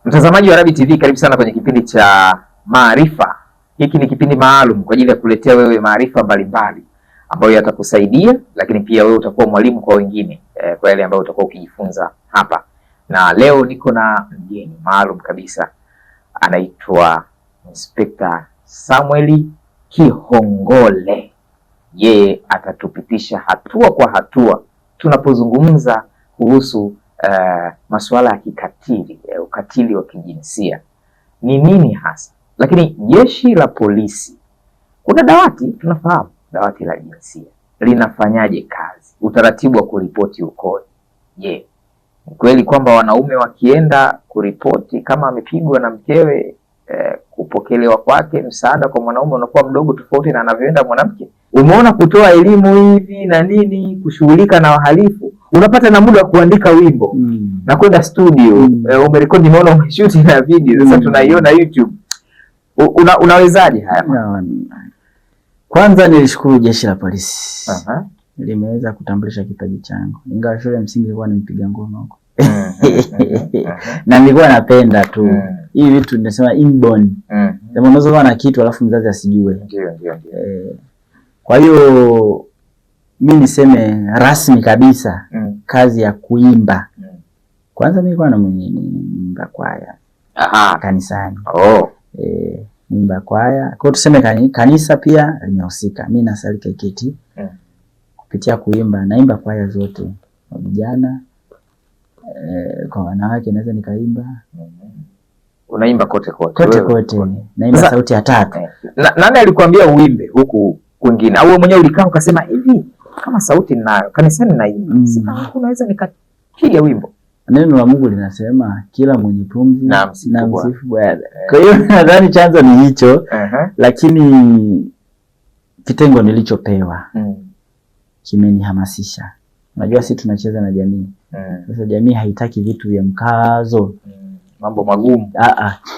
Mtazamaji wa Rabi TV, karibu sana kwenye kipindi cha Maarifa. Hiki ni kipindi maalum kwa ajili ya kuletea wewe maarifa mbalimbali ambayo yatakusaidia, lakini pia wewe utakuwa mwalimu kwa wengine kwa yale ambayo utakuwa ukijifunza hapa. Na leo niko na mgeni maalum kabisa, anaitwa Inspector Samuel Kihongole. Yeye atatupitisha hatua kwa hatua tunapozungumza kuhusu masuala ya kikatili, ukatili wa kijinsia ni nini hasa. Lakini jeshi la polisi, kuna dawati, tunafahamu dawati la jinsia linafanyaje kazi, utaratibu wa kuripoti ukoje? Je, ni kweli kwamba wanaume wakienda kuripoti kama amepigwa na mkewe, kupokelewa kwake msaada kwa mwanaume unakuwa mdogo tofauti na anavyoenda mwanamke? Umeona, kutoa elimu hivi na nini, kushughulika na wahalifu, unapata na muda wa kuandika wimbo na kwenda studio, umerekodi, nimeona umeshoot na video sasa tunaiona YouTube. Unawezaje haya? Kwanza nilishukuru jeshi la polisi. Limeweza kutambulisha kipaji changu, ingawa shule msingi ilikuwa nimpiga ngoma huko na nilikuwa napenda tu hii vitu, ninasema inborn. Sema unaweza kuwa na kitu alafu mzazi asijue. Ndio. Kwa hiyo mimi niseme rasmi kabisa kazi ya kuimba. Kwanza mimi nilikuwa na mwimba kwaya kanisani. Mwimba kwaya. Kwa tuseme kanisa pia limehusika. Mimi nasali KKT. Kupitia kuimba, naimba kwaya zote. Kwa vijana, kwa wanawake naweza nikaimba. Unaimba kote. Naimba sauti ya tatu. Nani alikwambia uimbe huku kwingine? Au wewe mwenyewe ulikaa ukasema hivi, kama sauti ninayo kanisani naimba, sasa unaweza nikapiga wimbo? Neno la Mungu linasema kila mwenye pumzi na msifu Bwana. Kwa hiyo nadhani chanzo ni hicho. Lakini kitengo nilichopewa kimenihamasisha. Unajua sisi tunacheza na jamii. Sasa jamii haitaki vitu vya mkazo, mambo magumu.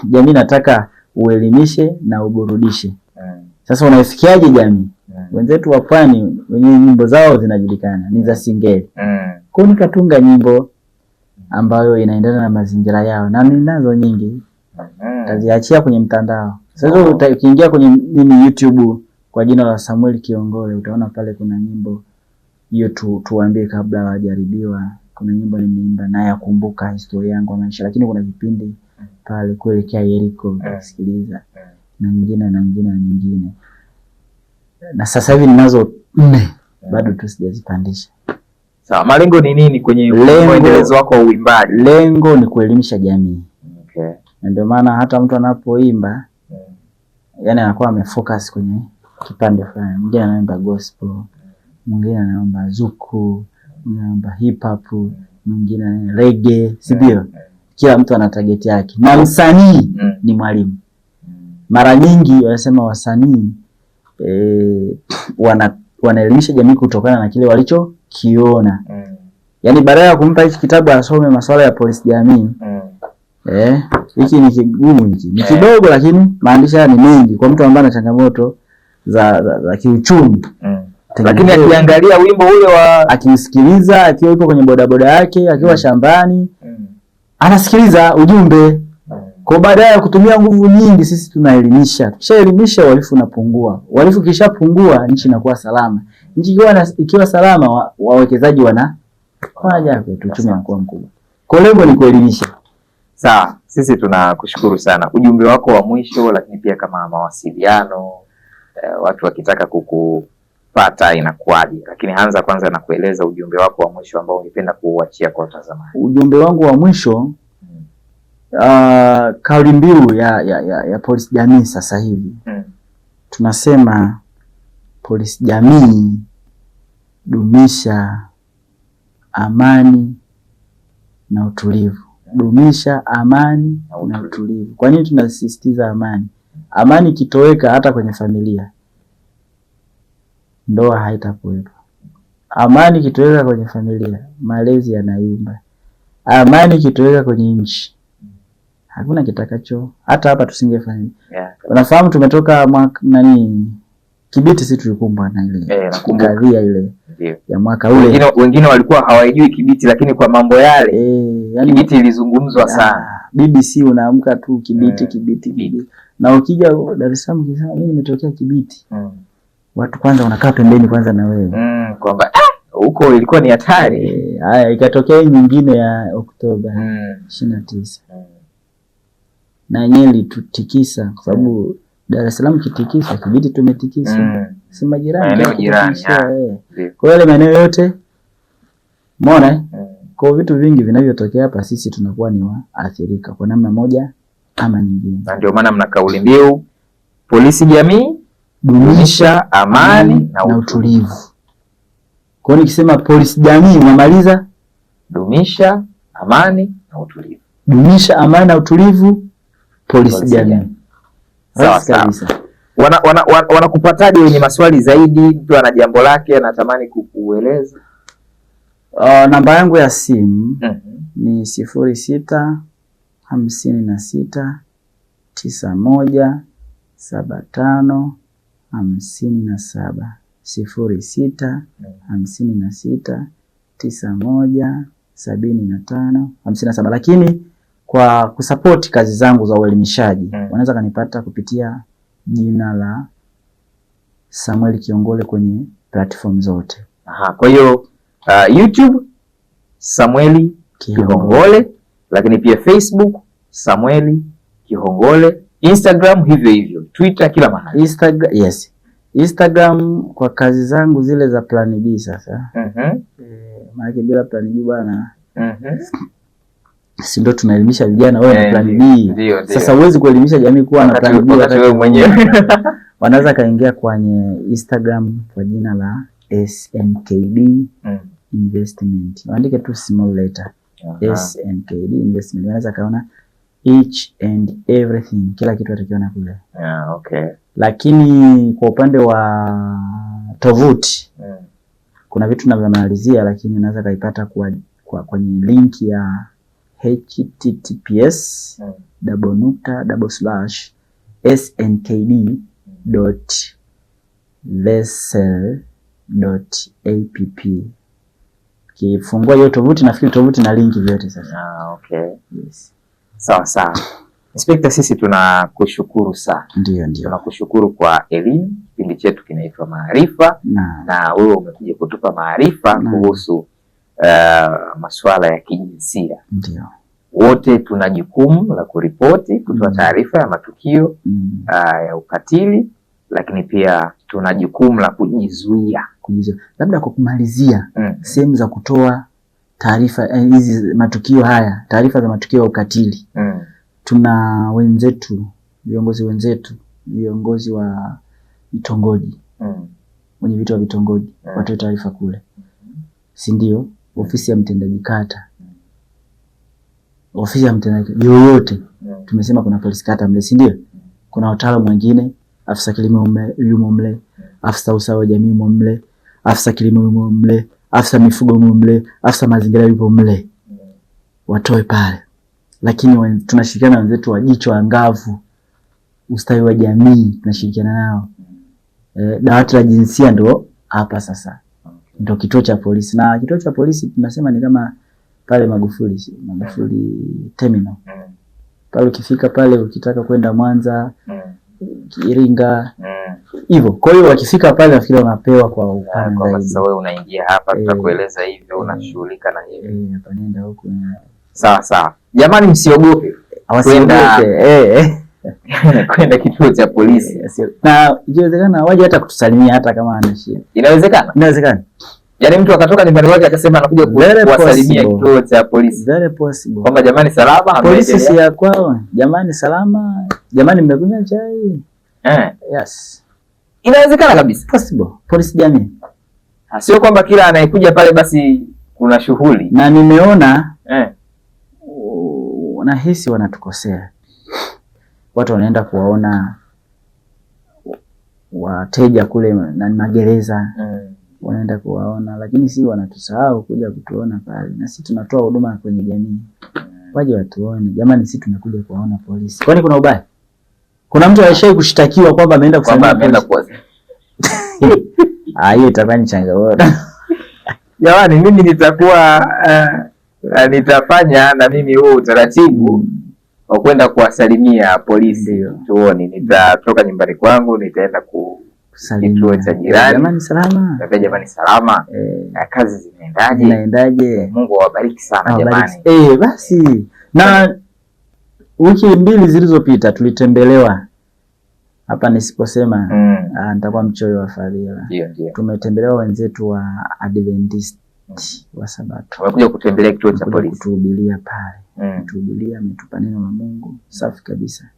Jamii nataka uelimishe na uburudishe. Sasa unaifikiaje jamii? Wenzetu wa pwani wenye nyimbo zao zinajulikana ni za singeli. Kwa nikatunga nyimbo ambayo inaendana na mazingira yao, na ninazo nyingi. Taziachia kwenye mtandao. Sasa ukiingia kwenye YouTube kwa jina la Samuel Kihongole, utaona pale kuna nyimbo hiyo tuambie kabla hawajaribiwa. Kuna nyimbo nimeimba na yakumbuka historia yangu ya maisha, lakini kuna vipindi pale kuelekea Yeriko ukisikiliza na nyingine. Na sasa hivi ninazo 4 bado tu sijazipandisha. Sawa, malengo ni nini kwenye mwendelezo wako wa uimbaji? Lengo ni kuelimisha jamii. Na ndio maana hata mtu anapoimba yani anakuwa amefocus kwenye kipande fulani. Mwingine anaimba gospel, mwingine anaimba zuku, mwingine anaimba hip hop, mwingine reggae, si ndio? Kila mtu ana target yake. Na msanii ni mwalimu. Mara nyingi wanasema wasanii wanaelimisha jamii kutokana na kile walichokiona. Yaani baada ya kumpa hichi kitabu asome masuala ya polisi jamii, hiki ni kigumu, hiki ni kidogo, lakini maandishi haya ni mengi kwa mtu ambaye ana changamoto za kiuchumi. Lakini akiangalia wimbo ule akisikiliza akiwa yuko kwenye bodaboda yake, akiwa shambani, anasikiliza ujumbe. Kwa baadaye ya kutumia nguvu nyingi, sisi tunaelimisha. Tukishaelimisha uhalifu unapungua. Uhalifu kishapungua, nchi inakuwa salama. Nchi ikiwa salama, wawekezaji wanaja uchumi unakuwa mkubwa. Kwa lengo ni kuelimisha. Sawa, sisi tunakushukuru sana. Ujumbe wako wa mwisho, lakini pia kama mawasiliano, watu wakitaka kukupata inakuaje? Lakini anza kwanza na kueleza ujumbe wako wa mwisho ambao ungependa kuuachia kwa watazamaji. Ujumbe wangu wa mwisho, kauli mbiu ya polisi jamii sasa hivi tunasema polisi jamii dumisha amani na utulivu. Dumisha amani na utulivu. Kwa nini tunasisitiza amani? Amani kitoweka hata kwenye familia, ndoa haitakuwepo. Amani kitoweka kwenye familia, malezi yanayumba. Amani kitoweka kwenye nchi, hakuna kitakacho, hata hapa tusingefanya. Unafahamu tumetoka Kibiti sisi tulikumbwa na ile kadhia ile ya mwaka ule. Wengine walikuwa hawajui Kibiti, lakini kwa mambo yale yani Kibiti ilizungumzwa sana. BBC unaamka tu Kibiti Kibiti. Na ukija Dar es Salaam ukisema mimi nimetokea Kibiti. Watu kwanza wanakaa pembeni kwanza na wewe. Kwamba huko ilikuwa ni hatari. Haya ikatokea nyingine ya Oktoba 29. Na yenyewe ilitutikisa kwa sababu Dar es Salaam kitikisa, Kibiti tumetikisa. Si majirani. Maeneo jirani. Kwa yale maeneo yote umeona kwa vitu vingi vinavyotokea hapa sisi tunakuwa ni waathirika kwa namna moja ama nyingine. Na ndio maana mna kauli mbiu polisi jamii dumisha amani na utulivu. Kwa hiyo nikisema polisi jamii unamaliza dumisha amani na utulivu. Dumisha amani na utulivu polisi jamii. Sawa sawa. Wanakupataje wenye maswali zaidi? Mtu ana jambo lake anatamani kukueleza. Namba yangu ya simu ni 0656917557 0656917557. Lakini kwa kusupport kazi zangu za uelimishaji wanaweza kanipata kupitia jina la Samuel Kiongole kwenye platform zote. Kwa hiyo YouTube Samuel Kihongole, lakini pia Facebook Samuel Kihongole, Instagram hivyo hivyo, Twitter kila mahali. Instagram kwa kazi zangu zile za Plan B sasa. Maana bila Plan B bwana. Si ndio tunaelimisha vijana wewe na Plan B. Sasa huwezi kuelimisha jamii kuwa na Plan B wewe mwenyewe. Wanaweza kaingia kwenye Instagram kwa jina la SNKD Investment. Waandike tu small letter. SNKD Investment. Wanaweza kaona each and everything, kila kitu atakiona kule. Lakini kwa upande wa tovuti kuna vitu tunavyomalizia, lakini naweza kaipata kwenye link ya https://snkd.vesel.app. Kifungua hiyo tovuti, nafikiri tovuti na linki vyote sasa. Sawa sawa. Inspector, sisi tunakushukuru sana. Ndio. Tunakushukuru kwa elimu. Kipindi chetu kinaitwa Maarifa na wewe umekuja kutupa maarifa kuhusu masuala ya kijinsia. Ndio. Wote tuna jukumu la kuripoti, kutoa taarifa ya matukio ya ukatili, lakini pia tuna jukumu la kujizuia. Labda kwa kumalizia, sehemu za kutoa taarifa hizi matukio haya, taarifa za matukio ya ukatili. Tuna viongozi wa vitongoji, wenye vitu wa vitongoji, watoe taarifa kule. Si ndio? Ofisi ya mtendaji kata. Ofisi ya mtendaji yoyote. Tumesema kuna polisi kata mle, si ndio? Kuna wataalamu wengine, afisa kilimo yumo mle, afisa usawa jamii yumo mle, afisa kilimo yumo mle, afisa mifugo yumo mle, afisa mazingira yupo mle. Watoe pale. Lakini tunashirikiana na wenzetu wa jicho angavu, ustawi wa jamii tunashirikiana nao. Dawati la jinsia ndio hapa sasa. Ndio kituo cha polisi. Na kituo cha polisi tunasema ni kama pale Magufuli terminal. Pale ukifika pale ukitaka kwenda Mwanza, Iringa, hivyo. Kwa hiyo wakifika pale nafikiri wanapewa kwa upana zaidi. Sasa wewe unaingia hapa tutakueleza hivyo, unashughulika na hivi. Hapa nenda huko. Sawa. Jamani, msiogope. Kwenda kituo cha polisi. Na ikiwezekana waje hata kutusalimia hata kama ana shida. Inawezekana. Yaani mtu akatoka nyumbani kwake akasema anakuja kuwasalimia kituo cha polisi. Very possible. Kwamba jamani salama, polisi si ya kwao. Jamani salama. Jamani mmekunywa chai. Yes. Inawezekana kabisa. Possible. Polisi jamii. Sio kwamba kila anayekuja pale basi kuna shughuli. Na nimeona wanahisi wanatukosea. Watu wanaenda kuwaona wateja kule na magereza. Wanaenda kuwaona, lakini si wanatusahau kuja kutuona pale. Na sisi tunatoa huduma kwenye jamii. Waje watuone. Jamani, sisi tunakuja kuwaona polisi. Kwani kuna ubaya? Kuna mtu alishawahi kushtakiwa kwamba ameenda kusalimia polisi? Hiyo itakuwa ni changamoto. Jamani, mimi nitakuwa nitafanya na mimi huo utaratibu wa kwenda kuwasalimia polisi. Tuone, nitatoka nyumbani kwangu nitaenda kituo cha jirani. Jamani salama. Jamani salama. Kazi zinaendaje? Zinaendaje? Mungu awabariki sana jamani. Basi na wiki 2 zilizopita tulitembelewa hapa, nisiposema nitakuwa mchoyo wa fadhila. Ndio. Tumetembelewa wenzetu wa Adventist wa Sabato. Wamekuja kutembelea kituo cha polisi. Kutuhubiria pale. Kutuhubiria, ametupa neno la Mungu safi kabisa.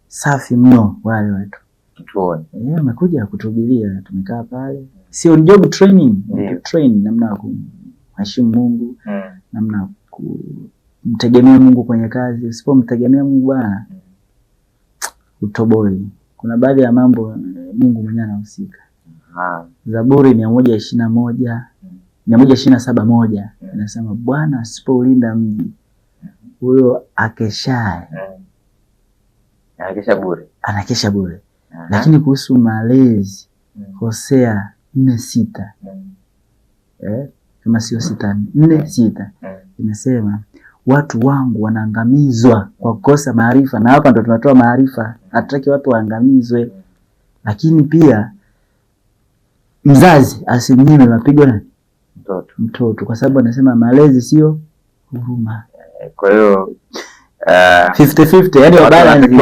Safi mno wale watu. Kituoni. Wamekuja kutuhubiria, tumekaa pale. Sio job training, train namna ya kumheshimu Mungu, namna ya kumtegemea Mungu kwenye kazi. Usipomtegemea Mungu bwana, utoboi. Kuna baadhi ya mambo Mungu mwenyewe anahusika. Zaburi 127:1 inasema Bwana asipoulinda mji, huyo akeshaye anakesha bure. Lakini kuhusu malezi, Hosea 4:6 kama sio 4:6 inasema watu wangu wanaangamizwa kwa kukosa maarifa. Na hapa ndo tunatoa maarifa, hatutaki watu waangamizwe. Lakini pia mzazi asimnyime mapigo na mtoto, kwa sababu anasema malezi sio huruma. Kwa hiyo 50-50, yani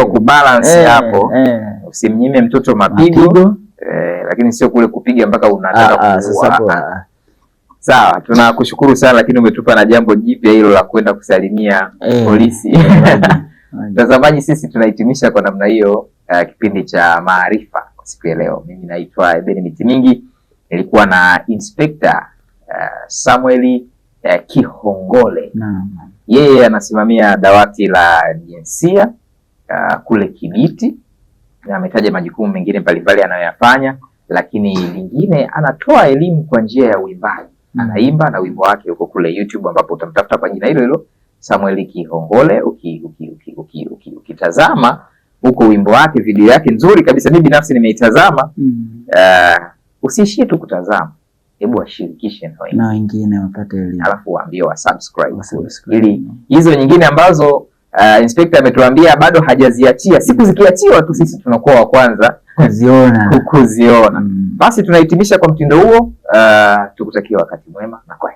kubalance hapo. Usimnyime mtoto mapigo, lakini sio kule kupiga mpaka unataka kuua. Sawa, tunakushukuru sana, lakini umetupa na jambo jipya hilo la kwenda kusalimia polisi. Mtazamaji, sisi tunahitimisha kwa namna hiyo kipindi cha Maarifa kwa siku ya leo. Mimi naitwa Eben Mitimingi, nilikuwa na Inspector Samuel Kihongole. Yeye anasimamia dawati la jinsia kule Kibiti, na ametaja majukumu mengine mbalimbali anayoyafanya, lakini lingine anatoa elimu kwa njia ya uimbaji. Anaimba na wimbo wake uko kule YouTube, ambapo utamtafuta kwa jina hilo hilo Samuel Kihongole. Ukitazama huko wimbo wake, video yake nzuri kabisa, mimi binafsi nimeitazama. Usiishie tu kutazama, hebu washirikishe na wengine wapate elimu, alafu waambie subscribe ili hizo nyingine ambazo Inspector ametuambia bado hajaziachia, siku zikiachiwa tu sisi tunakuwa wa kwanza kuziona. Basi tunahitimisha kwa mtindo huo. Tukutakia wakati mwema na kwa